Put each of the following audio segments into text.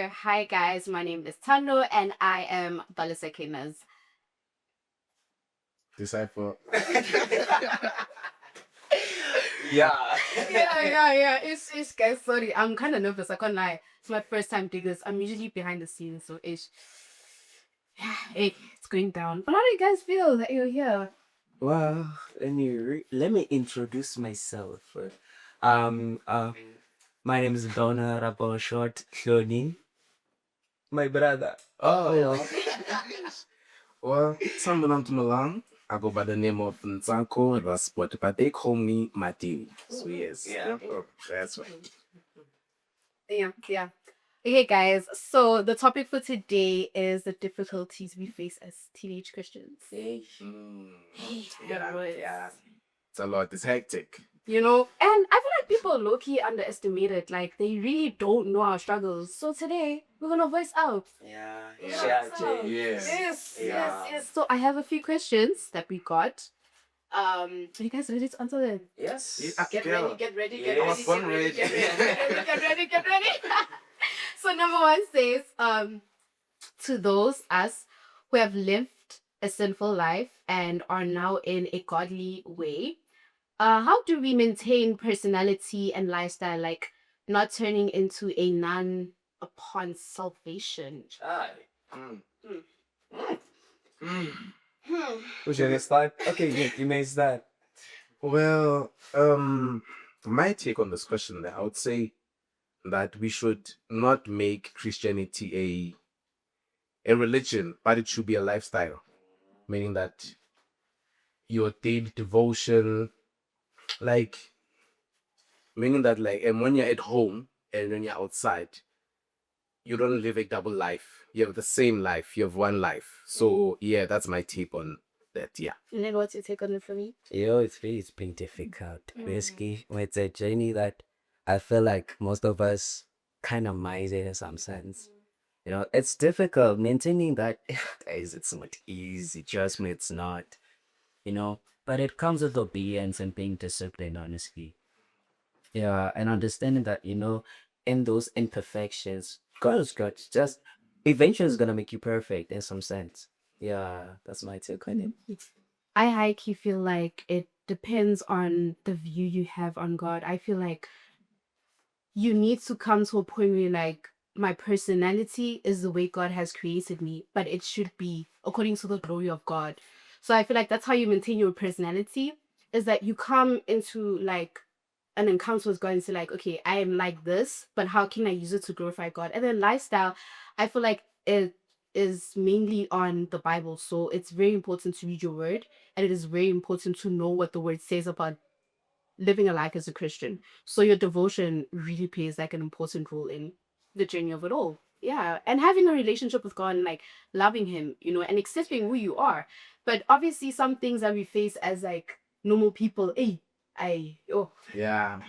Takeover. Hi guys, my name is Thando and I am Balisekina's. Disciple. Yeah. Yeah. It's guys, sorry. I'm kind of nervous. I can't lie. It's my first time doing this. I'm usually behind the scenes, so it's going down. But how do you guys feel that you're here? Well, let me introduce myself. Um, uh, my name is Donna Rabo Short Hloni. My brother. Oh. Well, Sandanam Malang. I go by the name of Ntsako Rasport, but they call me Mati. So yes. Yeah. Oh, that's right. Yeah. Okay, guys. So the topic for today is the difficulties we face as teenage Christians. Mm, Yeah, right. yeah. It's a lot. It's hectic. You know, and I feel like people low-key underestimate it. Like they really don't know our struggles. So today we're gonna voice out. Yeah. Yeah. Yes. So I have a few questions that we got. Are you guys ready to answer them? Yes. Get Yeah. ready. Yes. I was born ready. Get ready. So number one says, to those us who have lived a sinful life and are now in a godly way, how do we maintain personality and lifestyle, like not turning into a nun upon salvation? Aye. Mm. Hmm. Mm. Hmm. Who's your next time? Okay, you may start. Well, my take on this question, I would say that we should not make Christianity a religion, but it should be a lifestyle. Meaning that your daily devotion, like meaning that and when you're at home and when you're outside, you don't live a double life. You have the same life. You have one life. So yeah, that's my take on that. Yeah. And then what's your take on it for me? It's been difficult. Basically, it's a journey that I feel like most of us kind of miss it in some sense. It's difficult maintaining that. Guys, it's not easy. Trust me, it's not. But it comes with obedience and being disciplined, honestly. Yeah, and understanding that, in those imperfections, God is God. Just eventually is gonna make you perfect in some sense. Yeah, that's my take on it. I hike, you feel like it depends on the view you have on God. I feel like you need to come to a point where like my personality is the way God has created me, but it should be according to the glory of God. So I feel like that's how you maintain your personality, is that you come into like an encounter with God and say like, okay, I am like this, but how can I use it to glorify God? And then lifestyle, I feel like it is mainly on the Bible. So it's very important to read your word, and it is very important to know what the word says about living a life as a Christian. So your devotion really plays like an important role in the journey of it all. Yeah. And having a relationship with God and like loving him, and accepting who you are. But obviously some things that we face as like normal people, Yeah.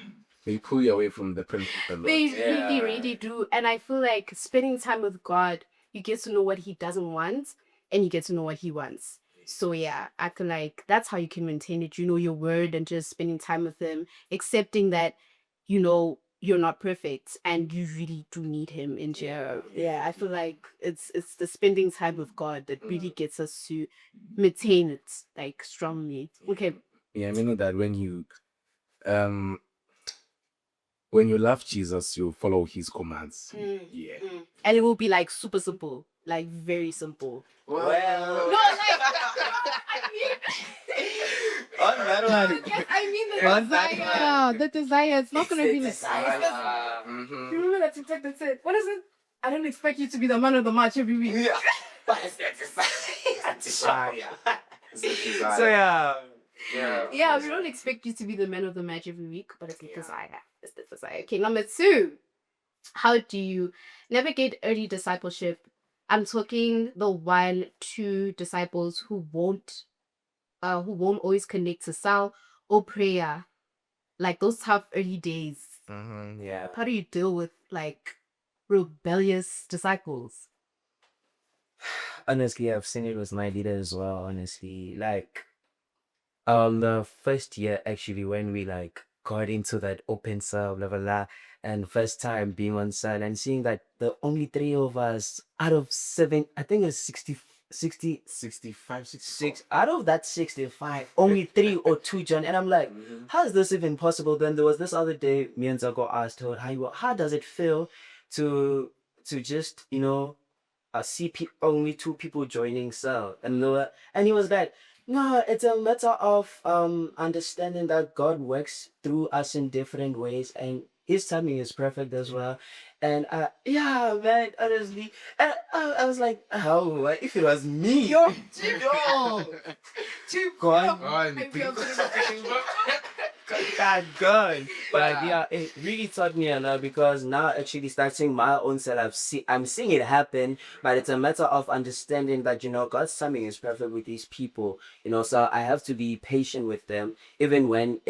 They pull you away from the principle. they Yeah. really do. And I feel like spending time with God, you get to know what he doesn't want and you get to know what he wants. So yeah, I feel like that's how you can maintain it. You know your word and just spending time with him, accepting that, you're not perfect and you really do need him in jail. Yeah, I feel like it's the spending time with God that really gets us to maintain it like strongly. Okay. Yeah, I mean that um when you love Jesus, you follow his commands. Yeah. And it will be like super simple, like very simple. Well, No, like I mean, on that one. I mean the On that desire. The desire. It's not gonna be the Mhm. You remember that TikTok that said, "What is it? I don't expect you to be the man of the match every week." Yeah. But it's Desire. It's the desire. So yeah. Yeah, we don't expect you to be the man of the match every week, but it's the desire. It's the desire. Okay, number two. How do you navigate early discipleship? I'm talking the 1-2 disciples who won't always connect to cell or prayer, like those tough early days. Yeah. How do you deal with like rebellious disciples? Honestly, I've seen it with my leader as well. Honestly, like the first year actually when we like got into that open cell, blah blah blah, and first time being on cell and seeing that the only three of us out of seven, I think it's 60, 65, 64. 6 out of that 65, only 3 or 2 joined. And I'm like, how is this even possible? Then there was this other day, me and Ntsako asked her, how does it feel to just, see only 2 people joining cell? And he was like, no, it's a matter of understanding that God works through us in different ways, and his timing is perfect as well. And yeah, man, honestly, I was like, oh, if it was me, yo, God, God. But yeah, it really taught me a lot, because now actually starting my own self, I'm seeing it happen, but it's a matter of understanding that, God's timing is perfect with these people, so I have to be patient with them, even when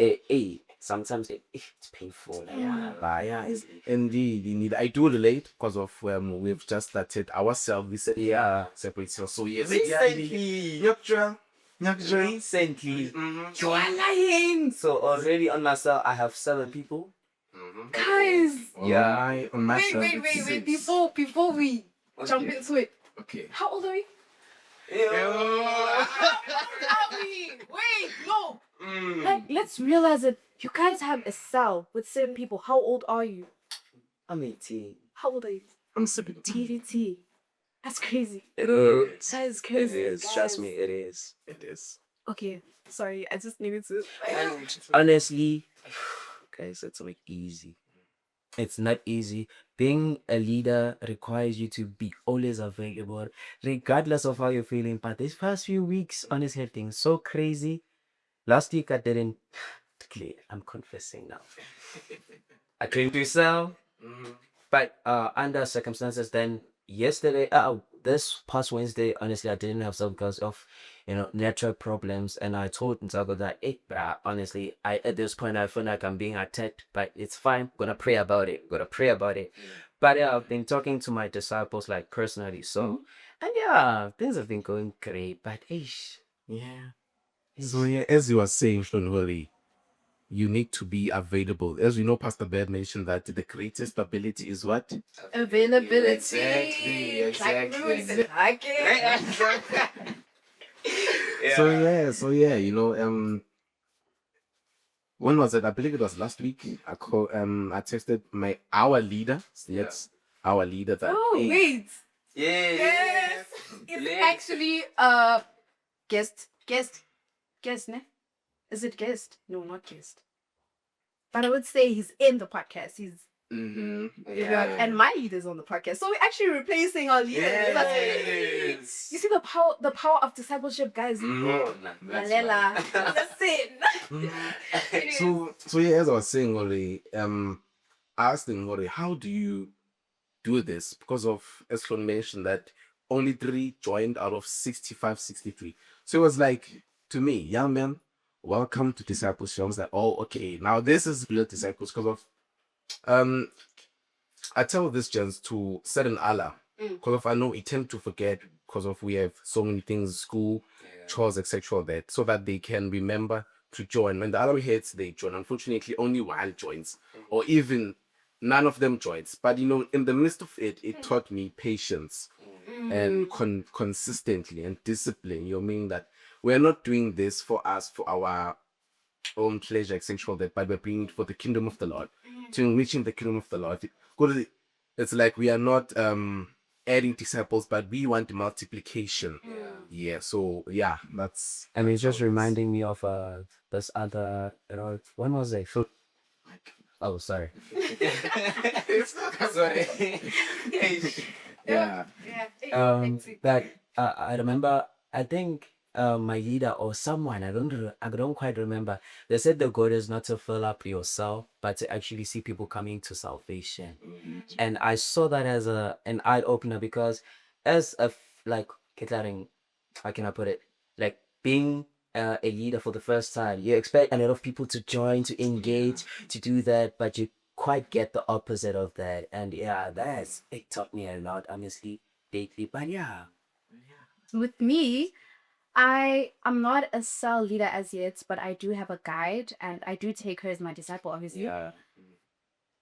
sometimes it's painful. Like, yeah, but yeah, Indeed, indeed. I do relate because of we've just started ourselves recently. yeah. Separate cells. So yes. Recently. Recently. You are lying. So already on myself, I have 7 people. Guys, Yeah. On my cell, wait. it's 6. Before we jump into it, Okay. how old are we? Yeah. Wait, no. Like, let's realize that you guys have a cell with 7 people. How old are you? I'm 18. How old are you? I'm 17. TVT. That's crazy. It is. That is It crazy. is. Trust me, it is. It is. Okay, sorry. I just needed to. And honestly, guys, it's not easy. It's not easy. Being a leader requires you to be always available, regardless of how you're feeling. But these past few weeks, honestly, have been so crazy. Last week, I didn't. I'm confessing now. I couldn't do so, but under circumstances, then yesterday, this past Wednesday, honestly, I didn't have some because of, network problems, and I told Ntsako that, honestly, at this point I feel like I'm being attacked, but it's fine. Gonna pray about it. But yeah, I've been talking to my disciples like personally, so and yeah, things have been going great. But Yeah. So yeah, as you were saying, Hloni, you need to be available. As we know, Pastor Bird mentioned that the greatest ability is what? Availability. Exactly. Okay. So yeah, when was it? I believe it was last week. I texted our leader. Yes, our leader that. Oh, hey, wait. yeah, It's actually guest, ne? Is it guest? No, not guest. But I would say he's in the podcast. He's and my leader's on the podcast. So we're actually replacing our leaders. Yes. You see the power of discipleship, guys. Lalela. Listen. So yeah, as I was saying, Ori, I asked him, Ori, how do you do this? Because of, as Hloni mentioned, that only 3 joined out of 65, 63. So it was like, to me, young man, welcome to discipleship. I was like, oh, okay, now this is real disciples because of I tell this gents to set an alarm because of I know we tend to forget because of we have so many things, school, chores, etc. That so that they can remember to join. When the alarm hits, they join. Unfortunately, only one joins, or even none of them joins. But in the midst of it, it taught me patience and consistently and discipline. Meaning that we're not doing this for us for our own pleasure, etc. That, but we're bringing it for the kingdom of the Lord, to enriching the kingdom of the Lord. It's like we are not adding disciples, but we want multiplication. Yeah. So yeah, that's. I mean, it's just reminding me of this other, when was it? Oh, sorry. Sorry. Yeah. That I remember. I think my leader or someone, I don't quite remember. They said the goal is not to fill up yourself, but to actually see people coming to salvation. And I saw that as an eye opener, because as like catering, how can I put it? Like being a leader for the first time, you expect a lot of people to join, to engage, to do that, but you quite get the opposite of that. And yeah, it taught me a lot, honestly, lately. But yeah. With me, I'm not a cell leader as yet, but I do have a guide, and I do take her as my disciple. Obviously, Yeah.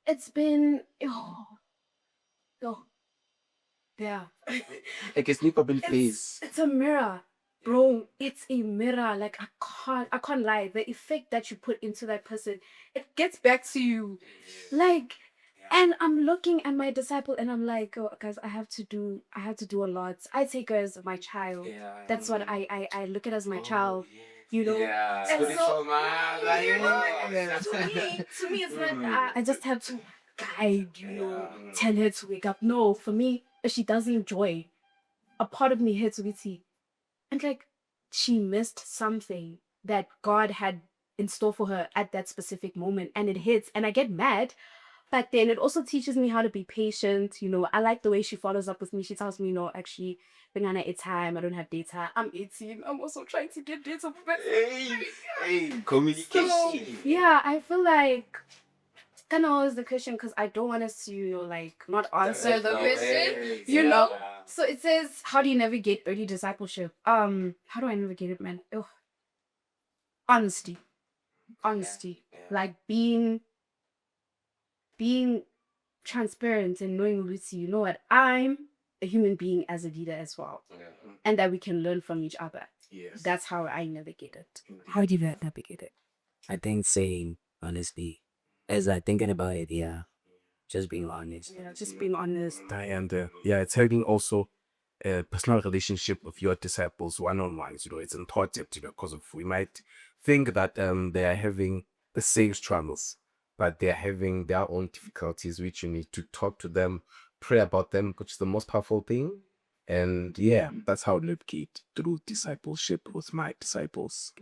it's been oh, yeah. I can sleep up in face. It's a mirror, bro. It's a mirror. Like I can't lie. The effect that you put into that person, it gets back to you. Like, and I'm looking at my disciple, and I'm like, oh, guys, I have to do a lot. I take her as my child. That's what I look at as my child. You know. Yeah. And so, Yeah. to me, it's not. I just have to guide. Tell her to wake up. No, for me, if she doesn't enjoy, a part of me hits with tea. And like, she missed something that God had in store for her at that specific moment, and it hits, and I get mad. But then it also teaches me how to be patient. I like the way she follows up with me. She tells me, actually, Bengana, it's time. I don't have data. I'm 18. I'm also trying to get data. Hey, communication. So, yeah, I feel like kind of always the question because I don't want us to, not answer the question. So it says, how do you navigate early discipleship? How do I navigate it, man? Ugh. Honesty. Like being transparent and knowing, Lucy, you know what? I'm a human being as a leader as well, and that we can learn from each other. Yes. That's how I navigate it. How do you navigate it? I think saying honestly, as I thinking about it, yeah, just being honest. Yeah, just being honest. And yeah, it's having also a personal relationship with your disciples one-on-ones. It's important, because of we might think that they are having the same struggles, but they are having their own difficulties, which you need to talk to them, pray about them, which is the most powerful thing. And yeah, that's how I navigate through discipleship with my disciples.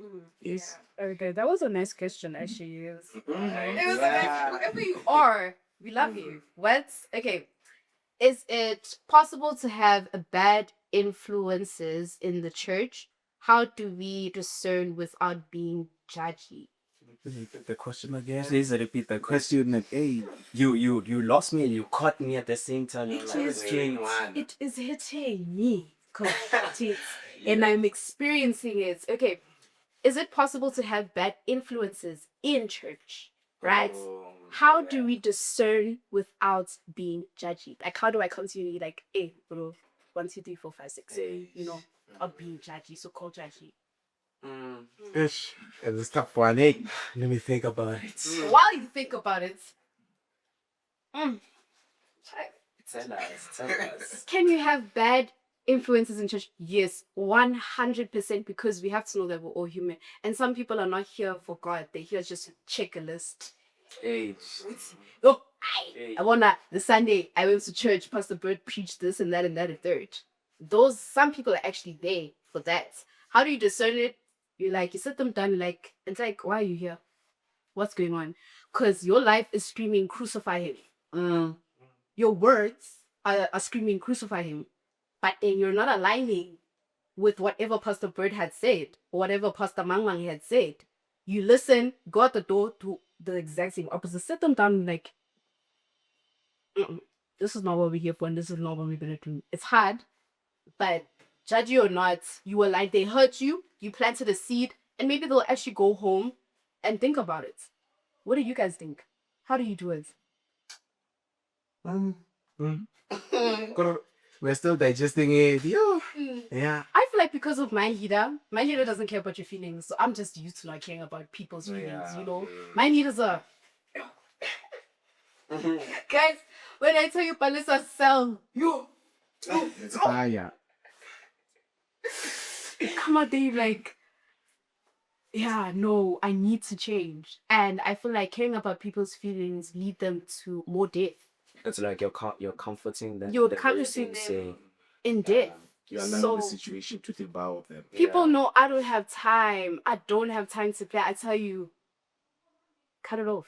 Yes. Okay, that was a nice question, actually. It was like, whoever you are, we love you. Okay? Is it possible to have a bad influences in the church? How do we discern without being judgy? Repeat the question again. Please repeat the question. Hey, you lost me and you caught me at the same time. It Like, is what's going on? It is hitting me, coach. And I'm experiencing it. Okay, is it possible to have bad influences in church? Right? How do we discern without being judgy? Like, how do I come to you like, hey, bro, 1, 2, 3, 4, 5, 6, of being judgy, so called judgy? Ish. It's a tough one. Hey, let me think about it. While you think about it, mm, Tell us. can you have bad influences in church? Yes, 100%, because we have to know that we're all human. And some people are not here for God, they're here just to check a list. Age. Oh, I wanna, the Sunday I went to church, Pastor Bird preached this and that and that and third. Some people are actually there for that. How do you discern it? You sit them down, it's like, why are you here? What's going on? Because your life is screaming, crucify him. Your words are screaming, crucify him. But then you're not aligning with whatever Pastor Bird had said, or whatever Pastor Mangmang had said. You listen, go out the door to the exact same opposite. Sit them down like, this is not what we're here for, and this is not what we're gonna do. It's hard, but judge you or not, you were like, they hurt you, you planted a seed, and maybe they'll actually go home and think about it. What do you guys think? How do you do it? We're still digesting it. Yeah. I feel like because of my leader doesn't care about your feelings, so I'm just used to not caring about people's feelings, My leaders are guys, when I tell you Palisa sell, It's fire. come out there like, yeah, no, I need to change. And I feel like caring about people's feelings lead them to more death. It's like you're comforting them. You're comforting them in death. You allow the situation to devour them. People know I don't have time. I don't have time to play. I tell you, cut it off.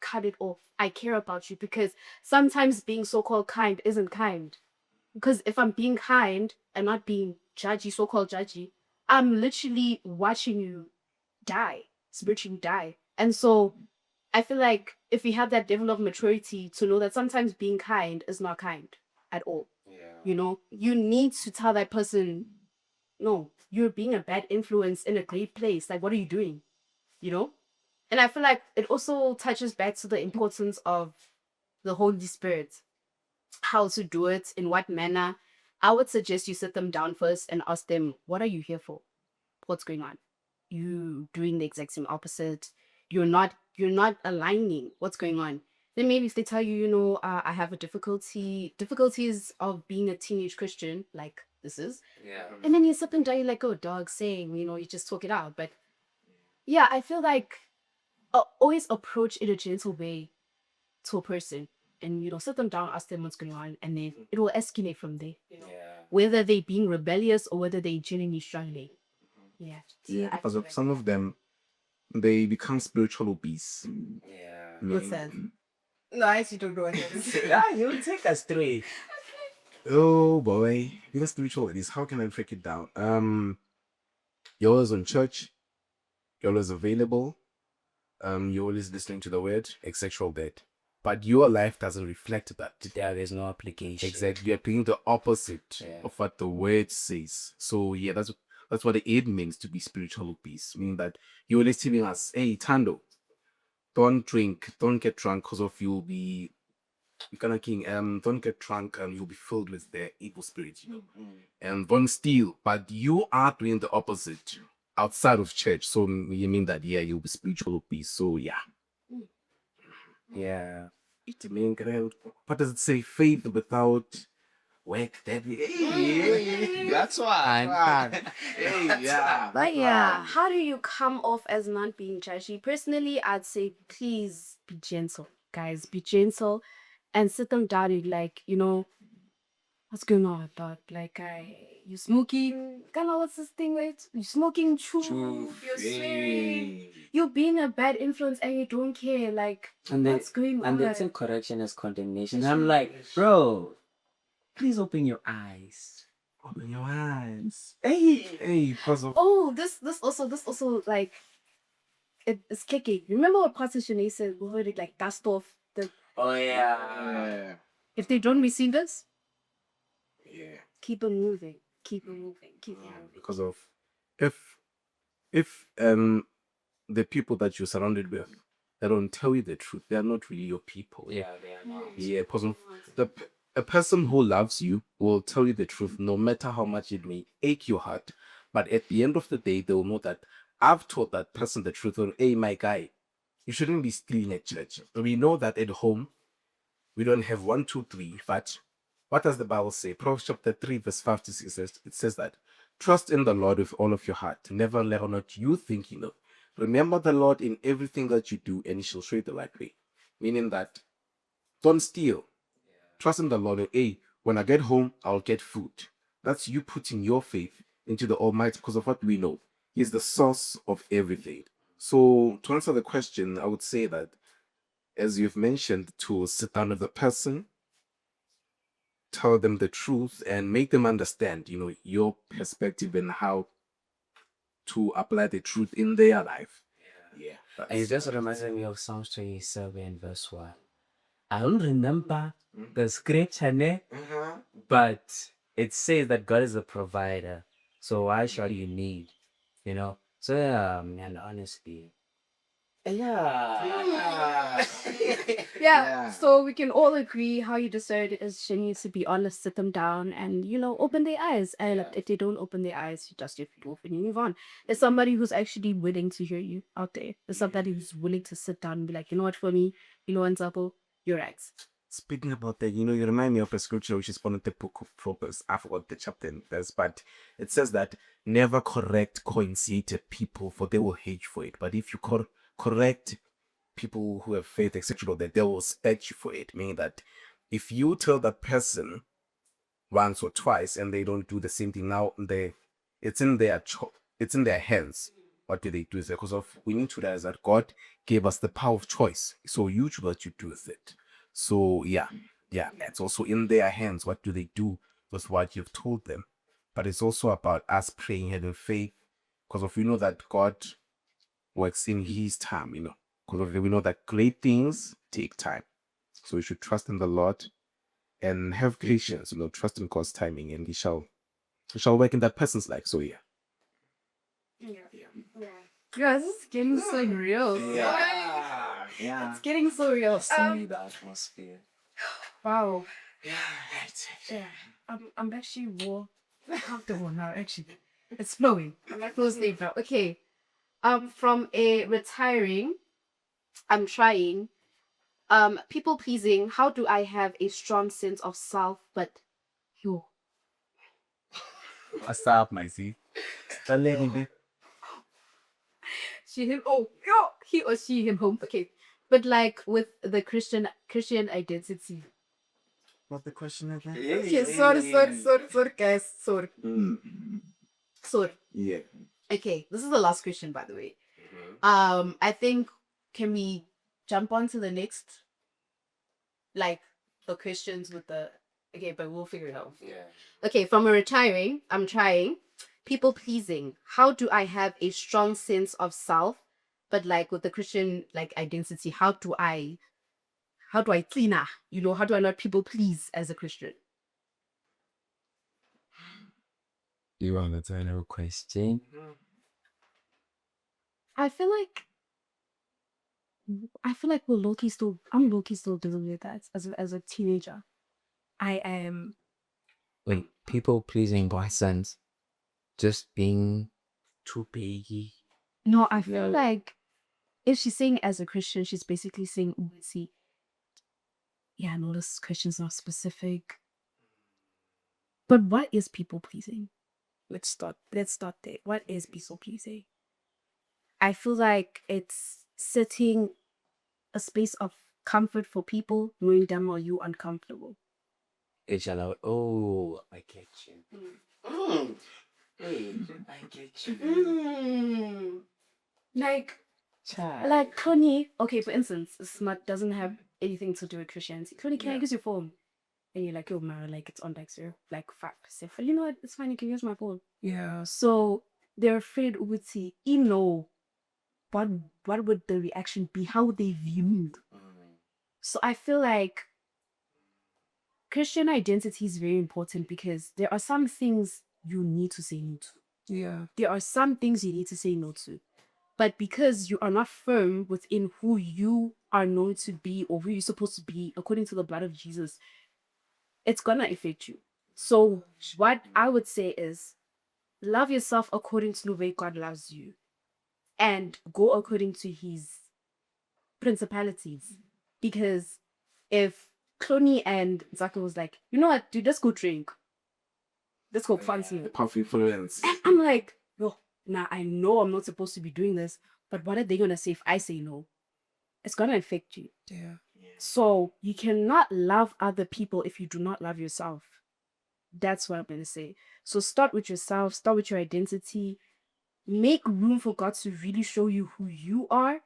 Cut it off. I care about you, because sometimes being so-called kind isn't kind. Because if I'm being kind and not being judgy, so-called judgy, I'm literally watching you die, spiritually die. And so I feel like if we have that level of maturity to know that sometimes being kind is not kind at all. You need to tell that person, no, you're being a bad influence in a great place. Like, what are you doing? You know? And I feel like it also touches back to the importance of the Holy Spirit, how to do it, in what manner. I would suggest you sit them down first and ask them, what are you here for? What's going on? You doing the exact same opposite. You're not aligning. What's going on? Then maybe if they tell you, I have a difficulties of being a teenage Christian, like this is. Yeah. And then you sit them down, you're like, oh, dog, saying, you just talk it out. But yeah, I feel like always approach in a gentle way to a person, and sit them down, ask them what's going on, and then it will escalate from there. Yeah. Whether they being rebellious or whether they genuinely struggling. Yeah. Yeah, I because feel of like some of them, they become spiritual obese. Yeah. what's that? No, I actually don't know what that is. You take us through it. Oh boy, being spiritual obese. How can I break it down? You're always on church. You're always available. You're always listening to the word, sexual debt. But your life doesn't reflect that. There is no application. Exactly. You're doing the opposite Yeah. of what the word says. So yeah, that's what it means to be spiritual obese. Meaning that you're always telling us, hey, Thando, don't drink, don't get drunk, because of you'll be kind of king. Don't get drunk and you'll be filled with the evil spirit, and don't steal. But you are doing the opposite outside of church. So you mean that you'll be spiritual obese. So yeah. Yeah. It mean, what does it say? Faith without work. That's why. Hey, yeah. But yeah, how do you come off as not being judgy? Personally, I'd say please be gentle, guys. Be gentle and sit them down and like, what's going on, dog? Like, you smoking? Kind of what's this thing, right? You smoking chew? You're swearing. You're being a bad influence and you don't care. Like, And then, what's going on? and they take correction as condemnation. I'm like, bro, please open your eyes. Open your eyes. Hey. Because of Oh, this also like it's kicking. Remember what Pastor Shanae said? We heard it like dust off the. Oh yeah. yeah, If they don't receive this, yeah. keep it moving. Keep it moving. Keep it moving. Because of if the people that you're surrounded with, they don't tell you the truth, they are not really your people. Yeah, they are not. Yeah, because of a person who loves you will tell you the truth, no matter how much it may ache your heart. But at the end of the day, they will know that I've told that person the truth. Or, hey, my guy, you shouldn't be stealing at church. We know that at home, we don't have 1, 2, 3. But what does the Bible say? Proverbs chapter 3, verse 5 to 6 says, it says that trust in the Lord with all of your heart. Never let on what you think you know. Remember the Lord in everything that you do, and He shall show you the right way. Meaning that don't steal. Trust in the Lord. Hey, when I get home, I'll get food. That's you putting your faith into the Almighty, because of what we know. He's the source of everything. So to answer the question, I would say that, as you've mentioned, to sit down with the person, tell them the truth, and make them understand, your perspective and how to apply the truth in their life. Yeah. And it just reminded me of Psalms 27, verse 1. I don't remember the scripture, but it says that God is a provider. So why should you need? So yeah, man, honestly. Yeah. Yeah. So we can all agree how you decided is she needs to be honest, sit them down and, open their eyes. And if they don't open their eyes, you dust your feet off and you move on. There's somebody who's actually willing to hear you out there. There's somebody who's willing to sit down and be like, you know what, for me, Ntsako, you're right. Speaking about that, you remind me of a scripture which is found in the book of Proverbs. I forgot the chapter and verse, but it says that never correct coincident people, for they will hate for it. But if you correct people who have faith, etc., that they will respect you for it. Meaning that if you tell that person once or twice and they don't do the same thing, now it's in their hands. What do they do? Because we need to realize that God gave us the power of choice. So you choose what you do with it. So yeah, it's also in their hands. What do they do with what you've told them? But it's also about us praying and in faith, because we know that God works in His time, because we know that great things take time. So we should trust in the Lord and have patience, trust in God's timing, and He shall shall work in that person's life. So yeah. Yeah, this is getting so real. Yeah. Yeah. It's getting so real. The atmosphere. Wow. Yeah. Yeah. I'm actually more comfortable now, actually. It's flowing. I'm not full asleep now. Okay. From a retiring, I'm trying. People pleasing, how do I have a strong sense of self, but yo, What's up, my Z? she him yo, he or she him home. Okay. But like with the Christian identity. What the question again? Okay, sorry, guys. Sorry. Yeah. Okay, this is the last question, by the way. I think can we jump on to the next, like the questions with the okay, but we'll figure it out. Yeah. Okay, from a retiring, I'm trying. People pleasing. How do I have a strong sense of self, but like with the Christian like identity? How do I clean up? You know, how do I not people please as a Christian? You want to turn a question? I feel like we're low-key still I'm low-key still dealing with that as a teenager. I am Wait, people pleasing by sense, just being too biggie. no, I feel like if she's saying as a Christian, she's basically saying, oh, see, yeah, no, this question's not specific. But what is people pleasing? Let's start there. What is people pleasing? I feel like it's setting a space of comfort for people, knowing damn well you uncomfortable. It's allowed. Oh, I get you. Hey, I get you. Like Child. like Hloni, okay, for instance, smart doesn't have anything to do with Christianity. Hloni, can I use your phone? And you're like, yo, Mara, like it's on like 5%. But you know what? It's fine, you can use my phone. Yeah. So they're afraid Ubuti, you know, what would the reaction be? How would they view? So I feel like Christian identity is very important because there are some things you need to say no to. Yeah. There are some things you need to say no to. But because you are not firm within who you are known to be or who you're supposed to be according to the blood of Jesus, it's gonna affect you. So what I would say is love yourself according to the way God loves you and go according to his principalities. Because if Cloney and Ntsako was like, you know what, dude, let's go drink. Let's go fancy. The puff influence. And I'm like, yo, now I know I'm not supposed to be doing this, but what are they gonna say if I say no? It's gonna affect you. Yeah. So you cannot love other people if you do not love yourself. That's what I'm gonna say. So start with yourself, start with your identity, make room for God to really show you who you are.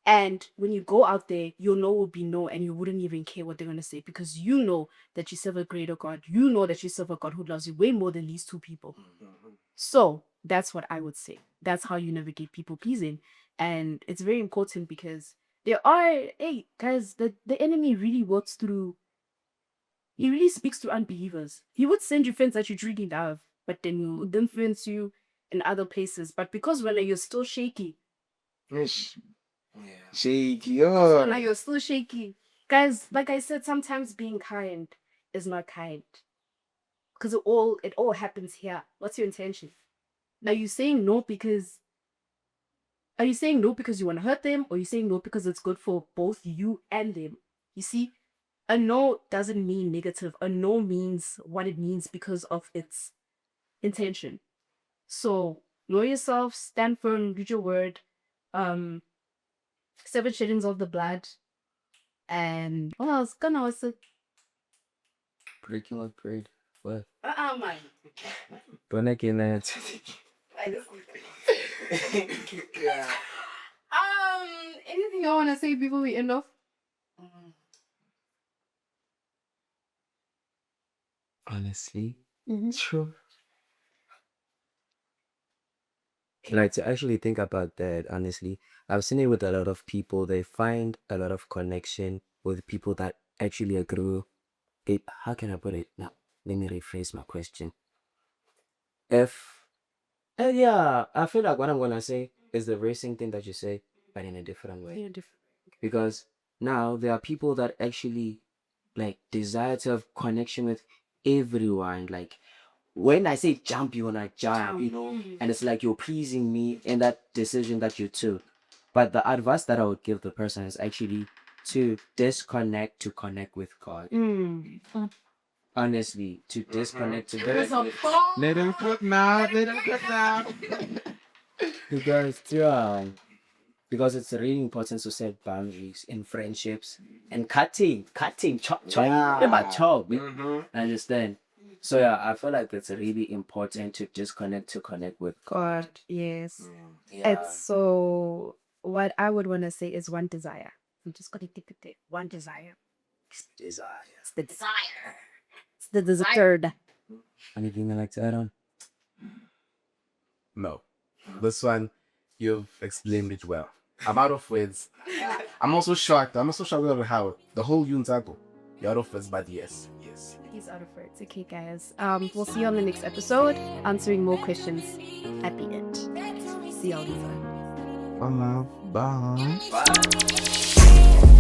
And when you go out there, your no will be no, and you wouldn't even care what they're gonna say because you know that you serve a greater God. You know that you serve a God who loves you way more than these two people. So that's what I would say. That's how you navigate people pleasing. And it's very important because there are, hey, guys, the enemy really works through, he really speaks to unbelievers. He would send you friends that you really love, but then he would influence you in other places. But because when you're still shaky, Ish. Shaky. so now Oh. you're still shaky. Guys, like I said, sometimes being kind is not kind. Because it all happens here. What's your intention? Are you saying no because you want to hurt them, or are you saying no because it's good for both you and them? You see, a no doesn't mean negative. A no means what it means because of its intention. So know yourself, stand firm, read your word, um, 7 shillings of the blood, and what else? Gonna also Curriculum grade. What? man. Don't I get that? Yeah. Anything I wanna say before we end off? Honestly, Mm-hmm. true. Like to actually think about that, honestly, I've seen it with a lot of people. They find a lot of connection with people that actually agree. How can I put it? Now, let me rephrase my question. if yeah, I feel like what I'm gonna say is the very same thing that you say, but in a different way. Yeah, different. Because now there are people that actually like desire to have connection with everyone. Like when I say jump, you wanna jump, you know, and it's like you're pleasing me in that decision that you took. But the advice that I would give the person is actually to disconnect to connect with God. Honestly, to disconnect to Let him cook now. Let him cook now. because it's really important to set boundaries in friendships and cutting chop chop understand. So yeah, I feel like it's really important to disconnect to connect with God, yes. yeah. It's so what I would want to say is one desire. I'm just gonna take it there. One desire. Desire. It's the desire. It's the desire. Anything I like to add on? No. This one, you've explained it well. I'm out of words. I'm also shocked. I'm also shocked about how the whole Ntsako. You're out of words, but yes. Yes. He's out of words. Okay, guys. We'll see you on the next episode, answering more questions at the end. See y'all later. Bye. Bye. Bye.